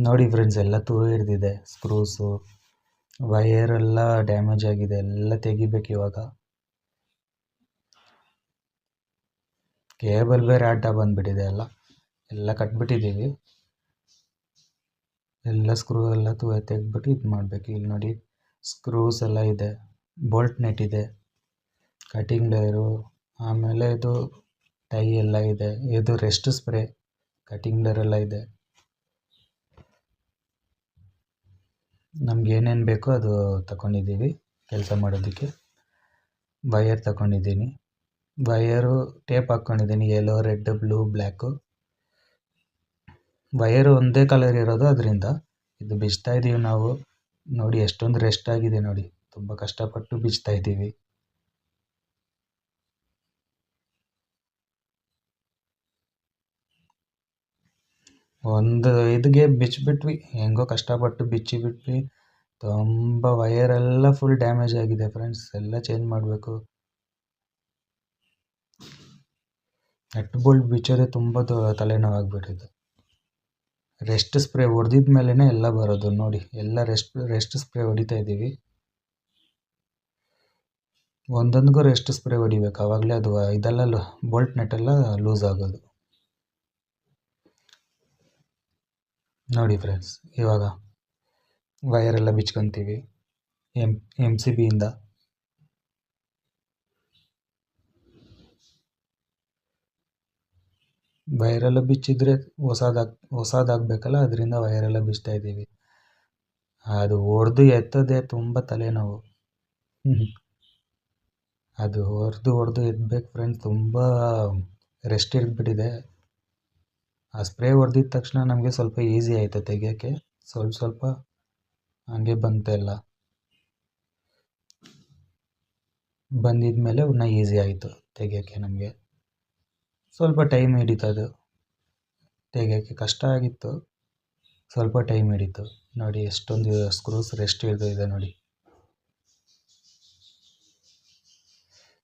ನೋಡಿ ಫ್ರೆಂಡ್ಸ್, ಎಲ್ಲ ತುರು ಹಿಡ್ದಿದೆ. ಸ್ಕ್ರೂಸು, ವೈರ್ ಎಲ್ಲ ಡ್ಯಾಮೇಜ್ ಆಗಿದೆ. ಎಲ್ಲ ತೆಗಿಬೇಕು ಇವಾಗ. ಕೇಬಲ್ ಬೇರೆ ಅಡ್ಡ ಬಂದ್ಬಿಟ್ಟಿದೆ. ಎಲ್ಲ ಕಟ್ಬಿಟ್ಟಿದ್ದೀವಿ. ಎಲ್ಲ ಸ್ಕ್ರೂ ಎಲ್ಲ ತೆಗೆದ್ಬಿಟ್ಟು ಇದು ಮಾಡಬೇಕು. ಇಲ್ಲಿ ನೋಡಿ, ಸ್ಕ್ರೂಸ್ ಎಲ್ಲ ಇದೆ, ಬೋಲ್ಟ್ ನೆಟ್ ಇದೆ, ಕಟಿಂಗ್ ಡೈರು, ಆಮೇಲೆ ಇದು ಟೈ ಎಲ್ಲ ಇದೆ. ಇದು ರೆಸ್ಟ್ ಸ್ಪ್ರೇ, ಕಟಿಂಗ್ ಡೈರ್ ಎಲ್ಲ ಇದೆ. ನಮ್ಗೆ ಏನೇನು ಬೇಕೋ ಅದು ತಗೊಂಡಿದ್ದೀವಿ ಕೆಲಸ ಮಾಡೋದಕ್ಕೆ. ವೈರ್ ತಗೊಂಡಿದ್ದೀನಿ, ವೈರು ಟೇಪ್ ಹಾಕ್ಕೊಂಡಿದ್ದೀನಿ, yellow, red, blue, black. Wire ಒಂದೇ ಕಲರ್ ಇರೋದು, ಅದರಿಂದ ಇದು ಬಿಚ್ತಾ ಇದ್ದೀವಿ ನಾವು. ನೋಡಿ ಎಷ್ಟೊಂದು ರೆಸ್ಟ್ ಆಗಿದೆ. ನೋಡಿ, ತುಂಬ ಕಷ್ಟಪಟ್ಟು ಬಿಚ್ತಾ ಇದ್ದೀವಿ. ಒಂದು ಇದಿಗೆ ಬಿಚ್ಚಿಬಿಟ್ವಿ, ಹೆಂಗೋ ಕಷ್ಟಪಟ್ಟು ಬಿಚ್ಚಿಬಿಟ್ವಿ. ತುಂಬ ವೈರೆಲ್ಲ ಫುಲ್ ಡ್ಯಾಮೇಜ್ ಆಗಿದೆ ಫ್ರೆಂಡ್ಸ್. ಎಲ್ಲ ಚೇಂಜ್ ಮಾಡಬೇಕು. ನಟ್ ಬೋಲ್ಟ್ ಬಿಚ್ಚೋದೇ ತುಂಬ ತಲೆನೋವಾಗ್ಬಿಟ್ಟಿದೆ. ರೆಸ್ಟ್ ಸ್ಪ್ರೇ ಹೊಡೆದಿದ ಮೇಲೇ ಎಲ್ಲ ಬರೋದು. ನೋಡಿ, ಎಲ್ಲ ರೆಸ್ಟ್ ಸ್ಪ್ರೇ ಹೊಡಿತಾ ಇದ್ದೀವಿ. ಒಂದೊಂದಿಗೂ ರೆಸ್ಟ್ ಸ್ಪ್ರೇ ಹೊಡಿಬೇಕು, ಆವಾಗಲೇ ಅದು ಇದೆಲ್ಲ ಬೋಲ್ಟ್ ನೆಟ್ಟೆಲ್ಲ ಲೂಸ್ ಆಗೋದು. ನೋಡಿ ಫ್ರೆಂಡ್ಸ್, ಇವಾಗ ವೈರೆಲ್ಲ ಬಿಚ್ಕೊತೀವಿ MCBಯಿಂದ. ವೈರೆಲ್ಲ ಬಿಚ್ಚಿದ್ರೆ ಹೊಸದಾಗಬೇಕಲ್ಲ, ಅದರಿಂದ ವೈರೆಲ್ಲ ಬಿಚ್ತಾ ಇದ್ದೀವಿ. ಅದು ಹೊಡೆದು ಎತ್ತೋದೇ ತುಂಬ ತಲೆನೋವು. ಅದು ಹೊಡೆದು ಎತ್ತಬೇಕು ಫ್ರೆಂಡ್ಸ್. ತುಂಬ ರೆಸ್ಟ್ ಇಟ್ಬಿಟ್ಟಿದೆ. ಆ ಸ್ಪ್ರೇ ಹೊಡೆದಿದ ತಕ್ಷಣ ನಮಗೆ ಸ್ವಲ್ಪ ಈಸಿ ಆಯಿತು ತೆಗಿಯೋಕ್ಕೆ. ಸ್ವಲ್ಪ ಹಂಗೆ ಬಂತೆಲ್ಲ. ಬಂದಿದ ಮೇಲೆ ಇನ್ನೂ ಈಸಿ ಆಯಿತು ತೆಗಿಯೋಕ್ಕೆ ನಮಗೆ. ಸ್ವಲ್ಪ ಟೈಮ್ ಹಿಡಿತದು ತೆಗಿಯೋಕ್ಕೆ, ಕಷ್ಟ ಆಗಿತ್ತು, ಸ್ವಲ್ಪ ಟೈಮ್ ಹಿಡಿತು. ನೋಡಿ ಎಷ್ಟೊಂದು ಸ್ಕ್ರೂಸ್ ರೆಸ್ಟ್ ಹಿಡಿದಿದೆ ನೋಡಿ.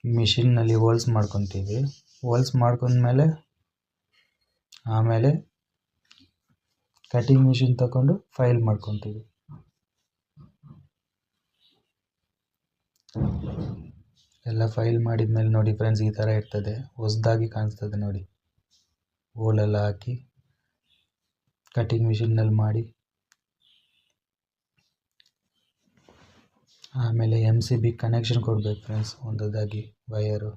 ಮಿಷಿನ್ನಲ್ಲಿ ಹೋಲ್ಸ್ ಮಾಡ್ಕೊತೀವಿ. ಹೋಲ್ಸ್ ಮಾಡ್ಕೊಂಡ್ಮೇಲೆ ಆಮೇಲೆ ಕಟಿಂಗ್ ಮಿಷಿನ್ ತಗೊಂಡು ಫೈಲ್ ಮಾಡ್ಕೊತೀವಿ. ಎಲ್ಲ ಫೈಲ್ ಮಾಡಿದ್ಮೇಲೆ ನೋಡಿ ಫ್ರೆಂಡ್ಸ್, ಈ ಥರ ಇರ್ತದೆ, ಹೊಸದಾಗಿ ಕಾಣಿಸ್ತದೆ ನೋಡಿ. ಹೋಲೆಲ್ಲ ಹಾಕಿ ಕಟಿಂಗ್ ಮಿಷಿನ್ನಲ್ಲಿ ಮಾಡಿ, ಆಮೇಲೆ MCB ಕನೆಕ್ಷನ್ ಕೊಡಬೇಕು ಫ್ರೆಂಡ್ಸ್. ಒಂದೊಂದಾಗಿ ವೈರು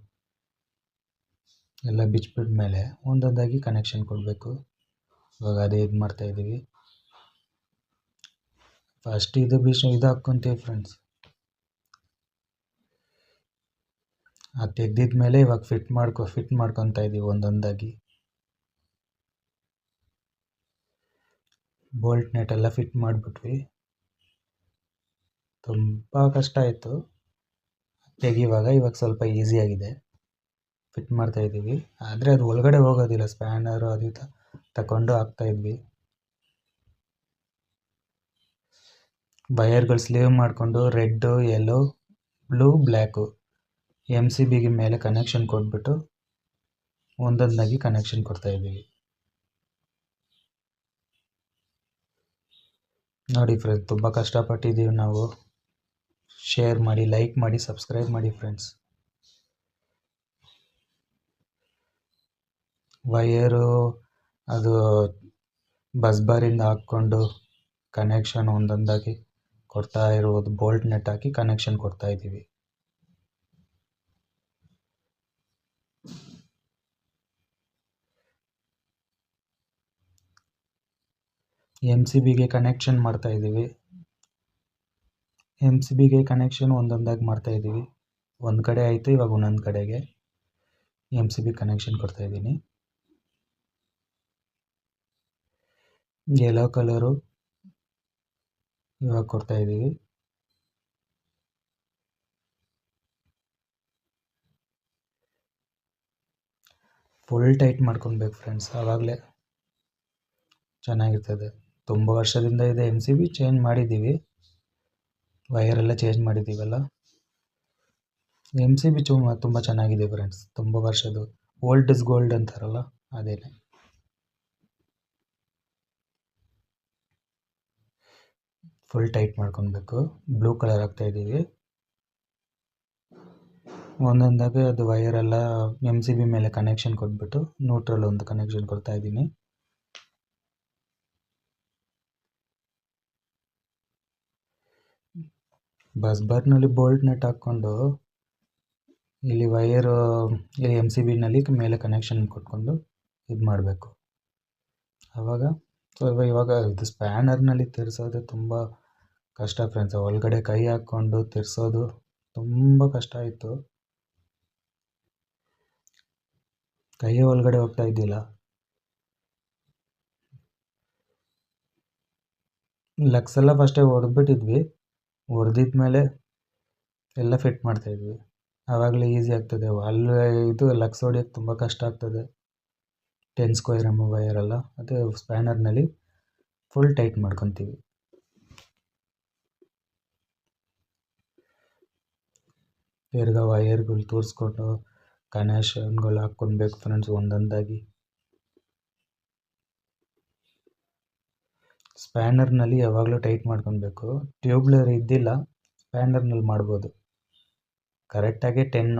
ಎಲ್ಲ ಬಿಚ್ಚಿಬಿಟ್ಮೇಲೆ ಒಂದೊಂದಾಗಿ ಕನೆಕ್ಷನ್ ಕೊಡಬೇಕು. ಇವಾಗ ಅದೇ ಇದು ಮಾಡ್ತಾಯಿದ್ದೀವಿ. ಫಸ್ಟ್ ಇದು ಹಾಕ್ಕೊತೀವಿ ಫ್ರೆಂಡ್ಸ್. ಅದು ತೆಗ್ದಿದ್ಮೇಲೆ ಇವಾಗ ಫಿಟ್ ಮಾಡ್ಕೊತಾ ಇದ್ದೀವಿ ಒಂದೊಂದಾಗಿ. ಬೋಲ್ಟ್ ನೆಟ್ ಎಲ್ಲ ಫಿಟ್ ಮಾಡಿಬಿಟ್ವಿ. ತುಂಬ ಕಷ್ಟ ಆಯಿತು ಇವಾಗ ಸ್ವಲ್ಪ ಈಸಿಯಾಗಿದೆ. ಫಿಟ್ ಮಾಡ್ತಾಯಿದ್ದೀವಿ, ಆದರೆ ಅದು ಒಳಗಡೆ ಹೋಗೋದಿಲ್ಲ. ಸ್ಪ್ಯಾನರು ಅದು ತಗೊಂಡು ಹಾಕ್ತಾಯಿದ್ವಿ. ವೈರ್ಗಳು ಸ್ಲೀವ್ ಮಾಡಿಕೊಂಡು ರೆಡ್ಡು, ಯೆಲ್ಲೋ, ಬ್ಲೂ, ಬ್ಲ್ಯಾಕು MCBಗೆ ಮೇಲೆ ಕನೆಕ್ಷನ್ ಕೊಟ್ಬಿಟ್ಟು ಒಂದೊಂದಾಗಿ ಕನೆಕ್ಷನ್ ಕೊಡ್ತಾಯಿದ್ದೀವಿ. ನೋಡಿ ಫ್ರೆಂಡ್ಸ್, ತುಂಬ ಕಷ್ಟಪಟ್ಟಿದ್ದೀವಿ ನಾವು. ಶೇರ್ ಮಾಡಿ, ಲೈಕ್ ಮಾಡಿ, ಸಬ್ಸ್ಕ್ರೈಬ್ ಮಾಡಿ ಫ್ರೆಂಡ್ಸ್. ವೈರು ಅದು ಬಸ್ ಬಾರಿಂದ ಹಾಕ್ಕೊಂಡು ಕನೆಕ್ಷನ್ ಒಂದೊಂದಾಗಿ ಕೊಡ್ತಾ ಇರುವುದು. ಬೋಲ್ಟ್ ನೆಟ್ ಹಾಕಿ ಕನೆಕ್ಷನ್ ಕೊಡ್ತಾ ಇದ್ದೀವಿ. MCBಗೆ ಕನೆಕ್ಷನ್ ಮಾಡ್ತಾ ಇದ್ದೀವಿ. MCBಗೆ ಕನೆಕ್ಷನ್ ಒಂದೊಂದಾಗಿ ಮಾಡ್ತಾ ಇದ್ದೀವಿ. ಒಂದು ಕಡೆ ಆಯಿತು, ಇವಾಗ ಒಂದೊಂದು ಕಡೆಗೆ MCB ಕನೆಕ್ಷನ್ ಕೊಡ್ತಾ ಇದ್ದೀನಿ. ಯೆಲ್ಲೋ ಕಲರು ಇವಾಗ ಕೊಡ್ತಾ ಇದ್ದೀವಿ. ಫುಲ್ ಟೈಟ್ ಮಾಡ್ಕೊಬೇಕು ಫ್ರೆಂಡ್ಸ್, ಆವಾಗಲೇ ಚೆನ್ನಾಗಿರ್ತದೆ. ತುಂಬ ವರ್ಷದಿಂದ ಇದೆ MCB. ಚೇಂಜ್ ಮಾಡಿದ್ದೀವಿ, ವೈರೆಲ್ಲ ಚೇಂಜ್ ಮಾಡಿದ್ದೀವಲ್ಲ. MCB ತುಂಬ ಚೆನ್ನಾಗಿದೆ ಫ್ರೆಂಡ್ಸ್. ತುಂಬ ವರ್ಷದ್ದು, ಓಲ್ಡ್ ಇಸ್ ಗೋಲ್ಡ್ ಅಂತಾರಲ್ಲ, ಅದೇನೆ. ಫುಲ್ ಟೈಟ್ ಮಾಡ್ಕೊಬೇಕು. ಬ್ಲೂ ಕಲರ್ ಹಾಕ್ತಾಯಿದ್ದೀವಿ. ಒಂದೊಂದಾಗಿ ಅದು ವೈರೆಲ್ಲ MCB ಮೇಲೆ ಕನೆಕ್ಷನ್ ಕೊಟ್ಬಿಟ್ಟು ನ್ಯೂಟ್ರಲ್ ಒಂದು ಕನೆಕ್ಷನ್ ಕೊಡ್ತಾಯಿದ್ದೀನಿ. ಬಸ್ ಬಾರ್ನಲ್ಲಿ ಬೋಲ್ಟ್ ನಟ್ ಹಾಕ್ಕೊಂಡು ಇಲ್ಲಿ ವೈರು ಇಲ್ಲಿ MCBನಲ್ಲಿ ಮೇಲೆ ಕನೆಕ್ಷನ್ ಕೊಟ್ಕೊಂಡು ಇದು ಮಾಡಬೇಕು. ಆವಾಗ ಸ್ವಲ್ಪ ಇವಾಗ ಇದು ಸ್ಪ್ಯಾನರ್ನಲ್ಲಿ ತಿರ್ಸೋದು ತುಂಬ ಕಷ್ಟ ಫ್ರೆಂಡ್ಸ್. ಒಳಗಡೆ ಕೈ ಹಾಕ್ಕೊಂಡು ತಿರ್ಸೋದು ತುಂಬ ಕಷ್ಟ ಆಯಿತು. ಕೈ ಒಳಗಡೆ ಹೋಗ್ತಾ ಇದ್ದಿಲ್ಲ. ಲಕ್ಸ್ ಎಲ್ಲ ಫಸ್ಟೇ ಹೊಡೆದ್ಬಿಟ್ಟಿದ್ವಿ. ಹೊಡೆದಿದ್ಮೇಲೆ ಎಲ್ಲ ಫಿಟ್ ಮಾಡ್ತಾಯಿದ್ವಿ. ಆವಾಗಲೇ ಈಸಿ ಆಗ್ತದೆ. ಅಲ್ಲಿ ಇದು ಲಕ್ಸ್ ಹೊಡಿಯೋಕ್ಕೆ ತುಂಬ ಕಷ್ಟ ಆಗ್ತದೆ. 10 ಸ್ಕ್ವೇರ್ ವೈರೆಲ್ಲ ಅದೇ ಸ್ಪ್ಯಾನರ್ನಲ್ಲಿ ಫುಲ್ ಟೈಟ್ ಮಾಡ್ಕೊತೀವಿ. ತಿರ್ಗಾ ವೈರ್ಗಳು ತೋರಿಸ್ಕೊಂಡು ಕನೆಕ್ಷನ್ಗಳು ಹಾಕ್ಕೊಳ್ಬೇಕು ಫ್ರೆಂಡ್ಸ್ ಒಂದೊಂದಾಗಿ. ಸ್ಪ್ಯಾನರ್ನಲ್ಲಿ ಯಾವಾಗಲೂ ಟೈಟ್ ಮಾಡ್ಕೊಬೇಕು. ಟ್ಯೂಬ್ಲರ್ ಇದ್ದಿಲ್ಲ, ಸ್ಪ್ಯಾನರ್ನಲ್ಲಿ ಮಾಡ್ಬೋದು. ಕರೆಕ್ಟಾಗಿ 10,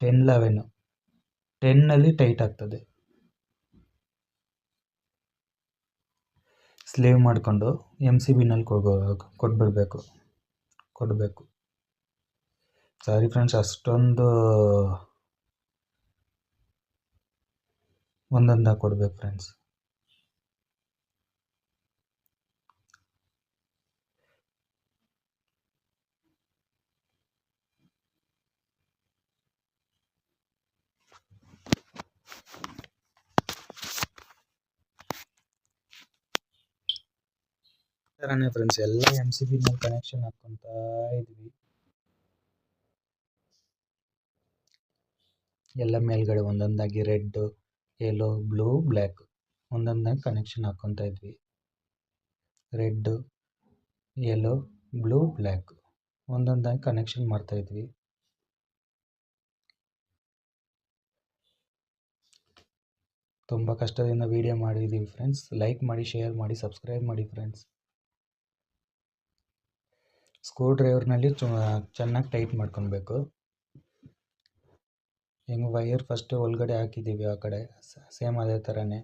11, 10ನಲ್ಲಿ ಟೈಟ್ ಆಗ್ತದೆ. ಸ್ಲೀವ್ ಮಾಡಿಕೊಂಡು MCBನಲ್ಲಿ ಕೊಡಬೇಕು. ಸಾರಿ ಫ್ರೆಂಡ್ಸ್, ಅಷ್ಟೊಂದು ಒಂದೊಂದಾಗಿ ಕೊಡಬೇಕು ಫ್ರೆಂಡ್ಸ್. ಥರನೇ ಫ್ರೆಂಡ್ಸ್ ಎಲ್ಲ MCBನಲ್ಲಿ ಕನೆಕ್ಷನ್ ಹಾಕ್ಕೊತಾ ಇದ್ವಿ. ಎಲ್ಲ ಮೇಲ್ಗಡೆ ಒಂದೊಂದಾಗಿ ರೆಡ್, ಯೆಲ್ಲೋ, ಬ್ಲೂ, ಬ್ಲ್ಯಾಕ್ ಒಂದೊಂದಾಗಿ ಕನೆಕ್ಷನ್ ಹಾಕ್ಕೊತಾ ಇದ್ವಿ. ರೆಡ್, ಯೆಲ್ಲೋ, ಬ್ಲೂ, ಬ್ಲ್ಯಾಕ್ ಒಂದೊಂದಾಗಿ ಕನೆಕ್ಷನ್ ಮಾಡ್ತಾಯಿದ್ವಿ. ತುಂಬ ಕಷ್ಟದಿಂದ ವಿಡಿಯೋ ಮಾಡಿದ್ದೀವಿ ಫ್ರೆಂಡ್ಸ್. ಲೈಕ್ ಮಾಡಿ, ಶೇರ್ ಮಾಡಿ, ಸಬ್ಸ್ಕ್ರೈಬ್ ಮಾಡಿ ಫ್ರೆಂಡ್ಸ್. ಸ್ಕ್ರೂ ಡ್ರೈವರ್ನಲ್ಲಿ ಚೆನ್ನಾಗಿ ಟೈಟ್ ಮಾಡ್ಕೊಬೇಕು. ಹೆಂಗೆ ವೈರ್ ಫಸ್ಟ್ ಒಳಗಡೆ ಹಾಕಿದ್ದೀವಿ, ಆ ಕಡೆ ಸೇಮ್ ಅದೇ ಥರನೇ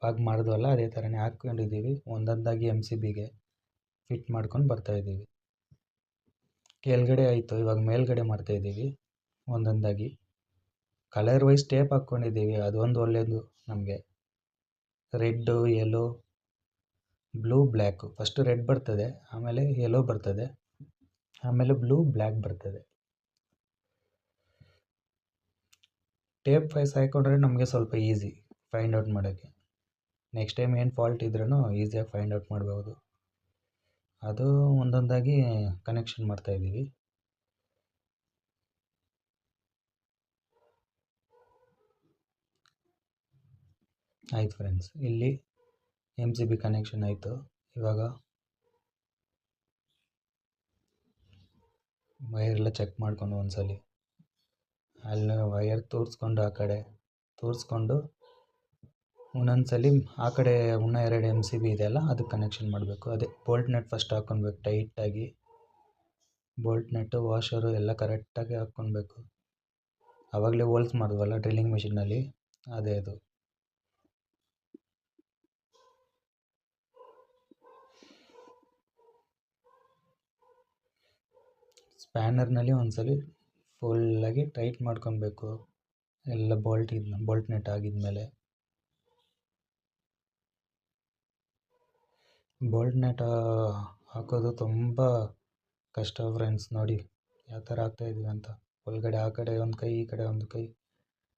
ಆಗ ಮಾಡಿದ್ವಲ್ಲ ಅದೇ ಥರನೇ ಹಾಕ್ಕೊಂಡಿದ್ದೀವಿ. ಒಂದೊಂದಾಗಿ MCBಗೆ ಫಿಟ್ ಮಾಡ್ಕೊಂಡು ಬರ್ತಾಯಿದ್ದೀವಿ. ಕೆಳಗಡೆ ಆಯಿತು, ಇವಾಗ ಮೇಲ್ಗಡೆ ಮಾಡ್ತಾಯಿದ್ದೀವಿ ಒಂದೊಂದಾಗಿ. ಕಲರ್ ವೈಸ್ ಟೇಪ್ ಹಾಕ್ಕೊಂಡಿದ್ದೀವಿ, ಅದೊಂದು ಒಳ್ಳೆಯದು ನಮಗೆ. Red, yellow, blue, black. First red ಬರ್ತದೆ, ಆಮೇಲೆ ಯೆಲ್ಲೋ ಬರ್ತದೆ, ಆಮೇಲೆ ಬ್ಲೂ, ಬ್ಲ್ಯಾಕ್ ಬರ್ತದೆ. ಟೇಪ್ ವೈಸ್ ಹಾಕ್ಕೊಂಡ್ರೆ ನಮಗೆ ಸ್ವಲ್ಪ ಈಸಿ ಫೈಂಡ್ ಔಟ್ ಮಾಡೋಕ್ಕೆ. ನೆಕ್ಸ್ಟ್ ಟೈಮ್ ಏನು ಫಾಲ್ಟ್ ಇದ್ರೂ ಈಸಿಯಾಗಿ ಫೈಂಡ್ ಔಟ್ ಮಾಡ್ಬೋದು. ಅದು ಒಂದೊಂದಾಗಿ ಕನೆಕ್ಷನ್ ಮಾಡ್ತಾಯಿದ್ದೀವಿ. ಆಯ್ತು ಫ್ರೆಂಡ್ಸ್, ಇಲ್ಲಿ MCB ಕನೆಕ್ಷನ್ ಆಯಿತು. ಇವಾಗ ವೈರೆಲ್ಲ ಚೆಕ್ ಮಾಡ್ಕೊಂಡು ಒಂದ್ಸಲಿ ಅಲ್ಲಿ ವೈರ್ ತೋರಿಸ್ಕೊಂಡು ಆ ಕಡೆ ತೋರಿಸ್ಕೊಂಡು ಒಂದೊಂದ್ಸಲಿ ಆ ಕಡೆ ಇನ್ನೂ 2 MCB ಇದೆಯಲ್ಲ ಅದಕ್ಕೆ ಕನೆಕ್ಷನ್ ಮಾಡಬೇಕು. ಅದೇ ಬೋಲ್ಟ್ ನಟ್ ಫಸ್ಟ್ ಹಾಕ್ಕೊಬೇಕು ಟೈಟಾಗಿ. ಬೋಲ್ಟ್ ನಟ್ಟು, ವಾಷರು ಎಲ್ಲ ಕರೆಕ್ಟಾಗಿ ಹಾಕ್ಕೊಬೇಕು. ಆವಾಗಲೇ ಹೋಲ್ಸ್ ಮಾಡಿದ್ವಲ್ಲ ಡ್ರಿಲ್ಲಿಂಗ್ ಮಿಷಿನಲ್ಲಿ, ಅದೇ ಅದು. ಸ್ಪ್ಯಾನರ್ನಲ್ಲಿ ಒಂದ್ಸಲಿ ಫುಲ್ಲಾಗಿ ಟೈಟ್ ಮಾಡ್ಕೊಬೇಕು ಎಲ್ಲ ಬೋಲ್ಟ್ ನಟ್ ಆಗಿದ್ಮೇಲೆ. ಬೋಲ್ಟ್ ನಟ್ ಹಾಕೋದು ತುಂಬ ಕಷ್ಟ ಫ್ರೆಂಡ್ಸ್. ನೋಡಿ ಯಾವ ಥರ ಹಾಕ್ತಾಯಿದ್ದೀವಿ ಅಂತ. ಒಳಗಡೆ ಆ ಕಡೆ ಒಂದು ಕೈ, ಈ ಕಡೆ ಒಂದು ಕೈ,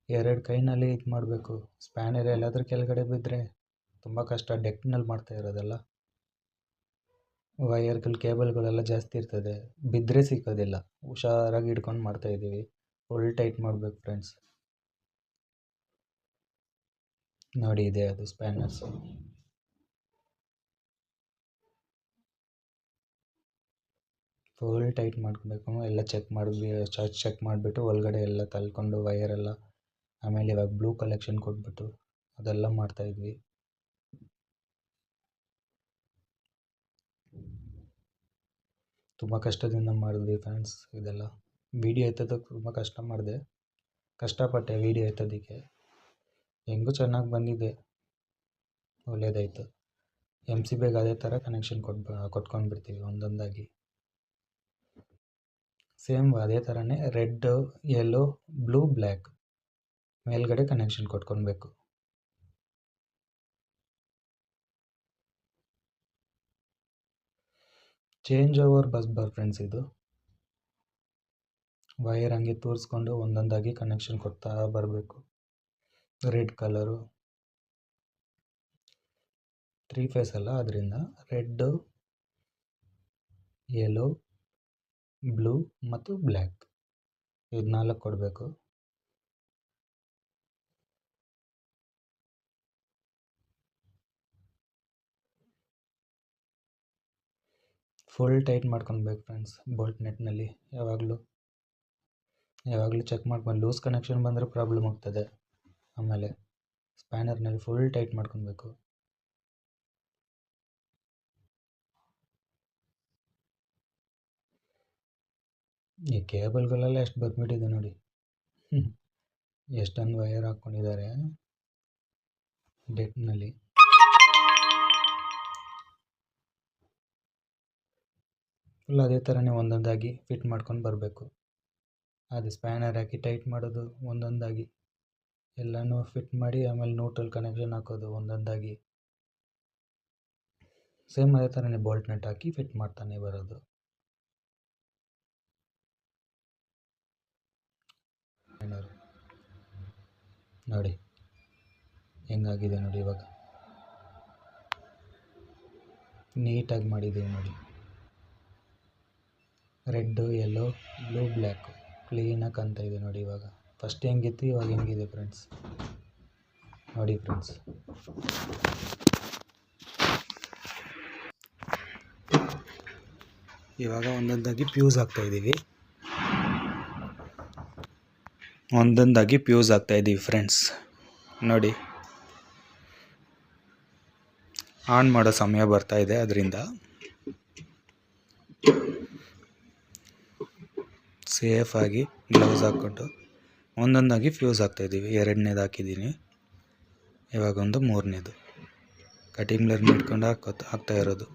2 ಕೈನಲ್ಲಿ ಇದು ಮಾಡಬೇಕು. ಸ್ಪ್ಯಾನರ್ ಎಲ್ಲಾದರೂ ಕೆಳಗಡೆ ಬಿದ್ದರೆ ತುಂಬ ಕಷ್ಟ. ಡೆಕ್ನಲ್ಲಿ ಮಾಡ್ತಾ ಇರೋದಲ್ಲ, ವೈರ್ಗಳು ಕೇಬಲ್ಗಳೆಲ್ಲ ಜಾಸ್ತಿ ಇರ್ತದೆ, ಬಿದ್ದರೆ ಸಿಕ್ಕೋದಿಲ್ಲ. ಹುಷಾರಾಗಿ ಹಿಡ್ಕೊಂಡು ಮಾಡ್ತಾಯಿದ್ದೀವಿ. ಫುಲ್ ಟೈಟ್ ಮಾಡಬೇಕು ಫ್ರೆಂಡ್ಸ್. ನೋಡಿ ಇದೆ ಅದು ಸ್ಪ್ಯಾನರ್ಸು. ಫುಲ್ ಟೈಟ್ ಮಾಡ್ಕೊಬೇಕು. ಎಲ್ಲ ಚೆಕ್ ಮಾಡಿಬಿಟ್ಟು ಒಳಗಡೆ ಎಲ್ಲ ತಳ್ಕೊಂಡು ವೈರೆಲ್ಲ, ಆಮೇಲೆ ಇವಾಗ ಬ್ಲೂ ಕಲೆಕ್ಷನ್ ಕೊಟ್ಬಿಟ್ಟು ಅದೆಲ್ಲ ಮಾಡ್ತಾಯಿದ್ವಿ. ತುಂಬ ಕಷ್ಟದಿಂದ ಮಾಡಿದ್ವಿ ಫ್ರೆಂಡ್ಸ್. ಇದೆಲ್ಲ ವೀಡಿಯೋ ಎತ್ತೋದಕ್ಕೆ ತುಂಬ ಕಷ್ಟ ಮಾಡಿದೆ, ಕಷ್ಟಪಟ್ಟೆ ವೀಡಿಯೋ ಎತ್ತೋದಕ್ಕೆ. ಹೆಂಗೂ ಚೆನ್ನಾಗಿ ಬಂದಿದೆ, ಒಳ್ಳೆಯದಾಯಿತು. MCBಗೆ ಅದೇ ಥರ ಕನೆಕ್ಷನ್ ಕೊಟ್ಕೊಂಡ್ಬಿಡ್ತೀವಿ ಒಂದೊಂದಾಗಿ. ಸೇಮ್ ಅದೇ ಥರನೇ ರೆಡ್, ಯೆಲ್ಲೋ, ಬ್ಲೂ, ಬ್ಲ್ಯಾಕ್ ಮೇಲ್ಗಡೆ ಕನೆಕ್ಷನ್ ಕೊಟ್ಕೊಬೇಕು. Change over bus bar friends. ಇದು ವೈರ್ ಹಂಗೆ ತೋರಿಸ್ಕೊಂಡು ಒಂದೊಂದಾಗಿ ಕನೆಕ್ಷನ್ ಕೊಡ್ತಾ ಬರಬೇಕು. ರೆಡ್ ಕಲರು 3 ಫೇಸ್ ಅಲ್ಲ, ಅದರಿಂದ ರೆಡ್ಡು, ಯೆಲ್ಲೋ, ಬ್ಲೂ ಮತ್ತು ಬ್ಲ್ಯಾಕ್ ಇದು 4 ಕೊಡಬೇಕು. ಫುಲ್ ಟೈಟ್ ಮಾಡ್ಕೊಬೇಕು ಫ್ರೆಂಡ್ಸ್. ಬೋಲ್ಟ್ ನೆಟ್ನಲ್ಲಿ ಯಾವಾಗಲೂ ಚೆಕ್ ಮಾಡ್ಕೊಂಡು ಲೂಸ್ ಕನೆಕ್ಷನ್ ಬಂದರೆ ಪ್ರಾಬ್ಲಮ್ ಆಗ್ತದೆ. ಆಮೇಲೆ ಸ್ಪ್ಯಾನರ್ನಲ್ಲಿ ಫುಲ್ ಟೈಟ್ ಮಾಡ್ಕೊಬೇಕು. ಈ ಕೇಬಲ್ಗಳೆಲ್ಲ ಎಷ್ಟು ಬಂದ್ಬಿಟ್ಟಿದೆ ನೋಡಿ. ಎಷ್ಟೊಂದು ವೈರ್ ಹಾಕ್ಕೊಂಡಿದ್ದಾರೆ ಡೆಟ್ನಲ್ಲಿ. ಫುಲ್ ಅದೇ ಥರನೇ ಒಂದೊಂದಾಗಿ ಫಿಟ್ ಮಾಡ್ಕೊಂಡು ಬರಬೇಕು. ಅದು ಸ್ಪ್ಯಾನರ್ ಹಾಕಿ ಟೈಟ್ ಮಾಡೋದು ಒಂದೊಂದಾಗಿ, ಎಲ್ಲನೂ ಫಿಟ್ ಮಾಡಿ ಆಮೇಲೆ ನ್ಯೂಟ್ರಲ್ ಕನೆಕ್ಷನ್ ಹಾಕೋದು ಒಂದೊಂದಾಗಿ. ಸೇಮ್ ಅದೇ ಥರನೇ ಬೋಲ್ಟ್ ನಟ್ ಹಾಕಿ ಫಿಟ್ ಮಾಡ್ತಾನೆ ಬರೋದು. ನೋಡಿ ಹೆಂಗಾಗಿದೆ ನೋಡಿ, ಇವಾಗ ನೀಟಾಗಿ ಮಾಡಿದ್ದೀವಿ ನೋಡಿ. ರೆಡ್ಡು, ಯೆಲ್ಲೋ, ಬ್ಲೂ, ಬ್ಲ್ಯಾಕು ಕ್ಲೀನಾಗಿ ಕಾಣ್ತಾ ಇದೆ ನೋಡಿ. ಇವಾಗ ಫಸ್ಟ್ ಹೆಂಗಿತ್ತು, ಇವಾಗ ಹೆಂಗಿದೆ ಫ್ರೆಂಡ್ಸ್ ನೋಡಿ. ಫ್ರೆಂಡ್ಸ್ ಇವಾಗ ಒಂದೊಂದಾಗಿ ಫ್ಯೂಸ್ ಆಗ್ತಾಯಿದ್ದೀವಿ, ಫ್ರೆಂಡ್ಸ್ ನೋಡಿ. ಆನ್ ಮಾಡೋ ಸಮಯ ಬರ್ತಾ ಇದೆ, ಅದರಿಂದ ಸೇಫಾಗಿ ಗ್ಲೌಸ್ ಹಾಕ್ಕೊಂಡು ಒಂದೊಂದಾಗಿ ಫ್ಯೂಸ್ ಹಾಕ್ತಾಯಿದ್ದೀವಿ. 2ನೇದು ಹಾಕಿದ್ದೀನಿ, ಇವಾಗ ಒಂದು 3ನೇದು ಕಟಿಂಗ್ ಲರ್ನ್ ಇಟ್ಕೊಂಡು ಹಾಕ್ತಾ ಇರೋದು.